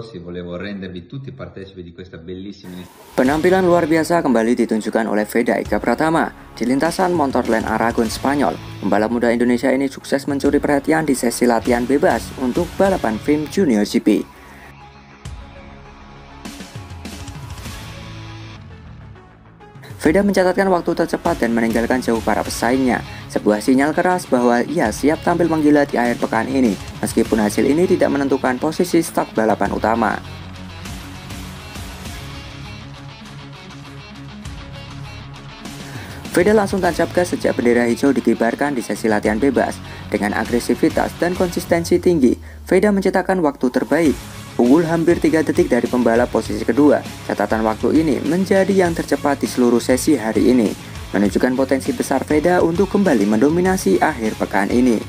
Rossi, volevo rendervi tutti partecipi di questa bellissima iniziativa. Penampilan luar biasa kembali ditunjukkan oleh Veda Ega Pratama di lintasan Motorland Aragon, Spanyol. Pembalap muda Indonesia ini sukses mencuri perhatian di sesi latihan bebas untuk balapan FIM Junior GP. Veda mencatatkan waktu tercepat dan meninggalkan jauh para pesaingnya, sebuah sinyal keras bahwa ia siap tampil menggila di akhir pekan ini, meskipun hasil ini tidak menentukan posisi start balapan utama. Veda langsung tancap gas sejak bendera hijau dikibarkan di sesi latihan bebas. Dengan agresivitas dan konsistensi tinggi, Veda mencetakkan waktu terbaik. Unggul hampir 3 detik dari pembalap posisi kedua. Catatan waktu ini menjadi yang tercepat di seluruh sesi hari ini, menunjukkan potensi besar Veda untuk kembali mendominasi akhir pekan ini.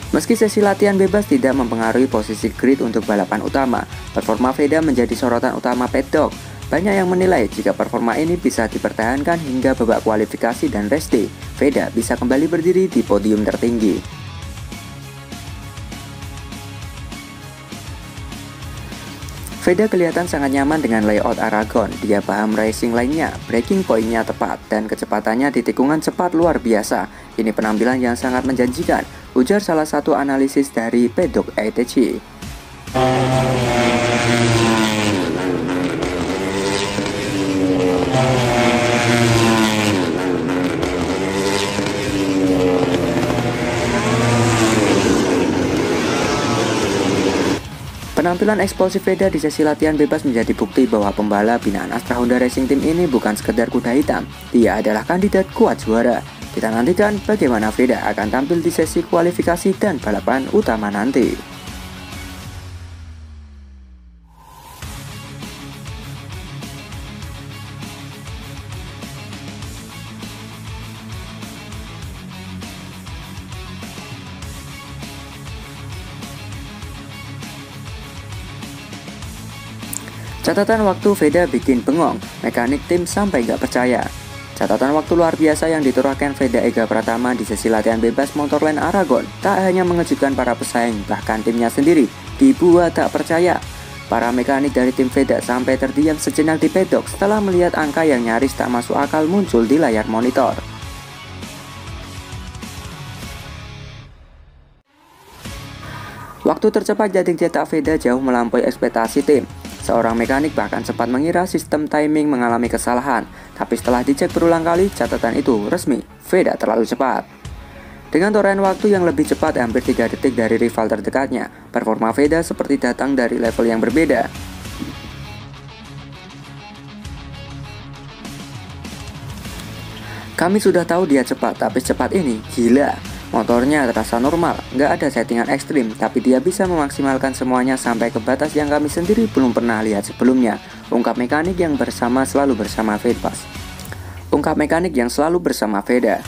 Meski sesi latihan bebas tidak mempengaruhi posisi grid untuk balapan utama, performa Veda menjadi sorotan utama paddock. Banyak yang menilai jika performa ini bisa dipertahankan hingga babak kualifikasi dan race day, Veda bisa kembali berdiri di podium tertinggi. Veda kelihatan sangat nyaman dengan layout Aragon. Dia paham racing lainnya, braking point-nya tepat, dan kecepatannya di tikungan cepat luar biasa. Ini penampilan yang sangat menjanjikan, ujar salah satu analisis dari Paddock ATC. Penampilan eksplosif Veda di sesi latihan bebas menjadi bukti bahwa pembalap binaan Astra Honda Racing Team ini bukan sekedar kuda hitam, dia adalah kandidat kuat juara. Kita nantikan bagaimana Veda akan tampil di sesi kualifikasi dan balapan utama nanti. Catatan waktu Veda bikin bengong, mekanik tim sampai gak percaya. Catatan waktu luar biasa yang ditorahkan Veda Ega Pratama di sesi latihan bebas Motorland Aragon tak hanya mengejutkan para pesaing, bahkan timnya sendiri dibuat tak percaya. Para mekanik dari tim Veda sampai terdiam sejenak di paddock setelah melihat angka yang nyaris tak masuk akal muncul di layar monitor. Waktu tercepat jadi cetak Veda jauh melampaui ekspektasi tim. Seorang mekanik bahkan sempat mengira sistem timing mengalami kesalahan, tapi setelah dicek berulang kali, catatan itu resmi, Veda terlalu cepat. Dengan torehan waktu yang lebih cepat hampir 3 detik dari rival terdekatnya, performa Veda seperti datang dari level yang berbeda. Kami sudah tahu dia cepat, tapi secepat ini, gila. Motornya terasa normal, nggak ada settingan ekstrim, tapi dia bisa memaksimalkan semuanya sampai ke batas yang kami sendiri belum pernah lihat sebelumnya. Ungkap mekanik yang selalu bersama Veda.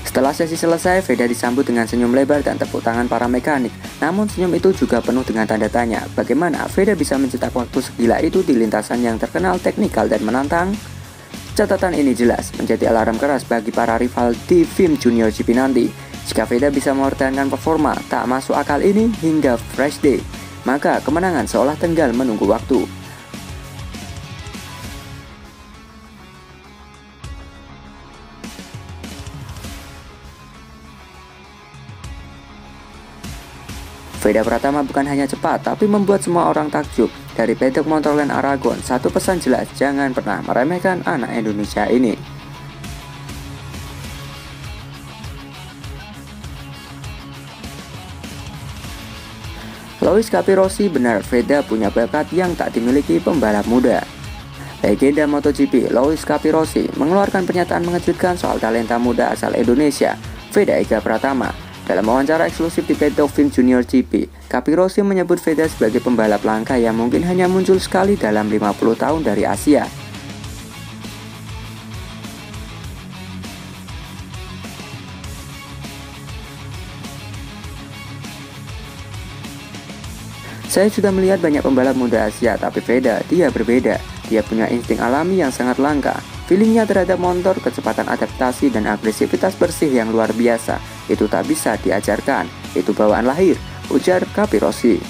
Setelah sesi selesai, Veda disambut dengan senyum lebar dan tepuk tangan para mekanik. Namun senyum itu juga penuh dengan tanda tanya. Bagaimana Veda bisa mencetak waktu segila itu di lintasan yang terkenal teknikal dan menantang? Catatan ini jelas menjadi alarm keras bagi para rival di FIM Junior GP nanti. Jika Veda bisa mempertahankan performa tak masuk akal ini hingga race day, maka kemenangan seolah tinggal menunggu waktu. Veda Pratama bukan hanya cepat, tapi membuat semua orang takjub. Dari paddock Motorland Aragon, satu pesan jelas, jangan pernah meremehkan anak Indonesia ini. Lois Capirossi benar, Veda punya bakat yang tak dimiliki pembalap muda. Legenda MotoGP Lois Capirossi mengeluarkan pernyataan mengejutkan soal talenta muda asal Indonesia, Veda Ega Pratama. Dalam wawancara eksklusif di paddock FIM Junior GP, Capirossi menyebut Veda sebagai pembalap langka yang mungkin hanya muncul sekali dalam 50 tahun dari Asia. Saya sudah melihat banyak pembalap muda Asia, tapi Veda, dia berbeda. Dia punya insting alami yang sangat langka. Feelingnya terhadap motor, kecepatan adaptasi, dan agresivitas bersih yang luar biasa. Itu tak bisa diajarkan, itu bawaan lahir, ujar Capirossi.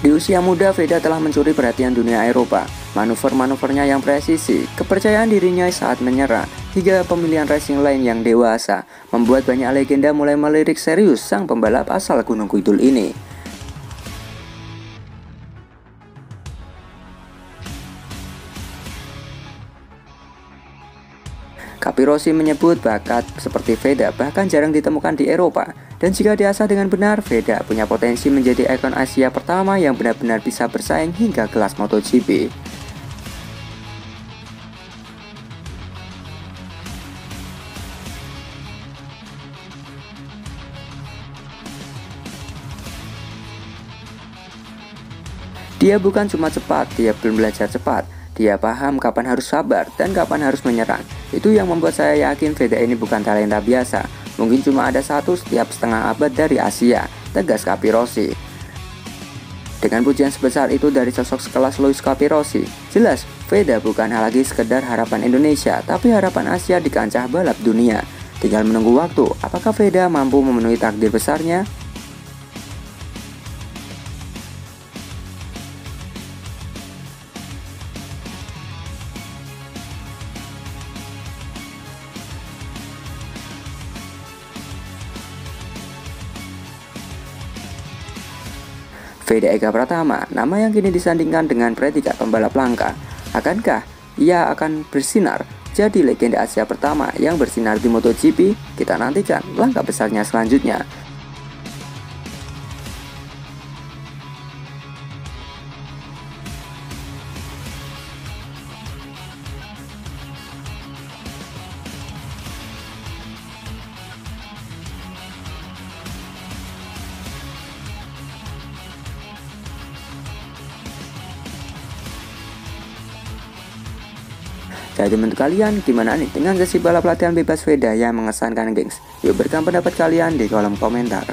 Di usia muda, Veda telah mencuri perhatian dunia Eropa. Manuver-manuvernya yang presisi, kepercayaan dirinya saat menyerang, hingga pemilihan racing line yang dewasa, membuat banyak legenda mulai melirik serius sang pembalap asal Gunung Kidul ini. Capirossi menyebut bakat seperti Veda bahkan jarang ditemukan di Eropa, dan jika diasah dengan benar, Veda punya potensi menjadi ikon Asia pertama yang benar-benar bisa bersaing hingga kelas MotoGP. Dia bukan cuma cepat, dia belum belajar cepat. Dia paham kapan harus sabar dan kapan harus menyerang. Itu yang membuat saya yakin Veda ini bukan talenta biasa. Mungkin cuma ada satu setiap setengah abad dari Asia, tegas Capirossi. Dengan pujian sebesar itu dari sosok sekelas Luis Capirossi, jelas Veda bukan lagi sekedar harapan Indonesia, tapi harapan Asia di kancah balap dunia. Tinggal menunggu waktu, apakah Veda mampu memenuhi takdir besarnya? Veda Eka Pratama, nama yang kini disandingkan dengan predikat pembalap langka. Akankah ia akan bersinar jadi legenda Asia pertama yang bersinar di MotoGP? Kita nantikan langkah besarnya selanjutnya. Jadi menurut kalian gimana nih dengan sesi balap latihan bebas Veda yang mengesankan, gengs? Yuk berikan pendapat kalian di kolom komentar.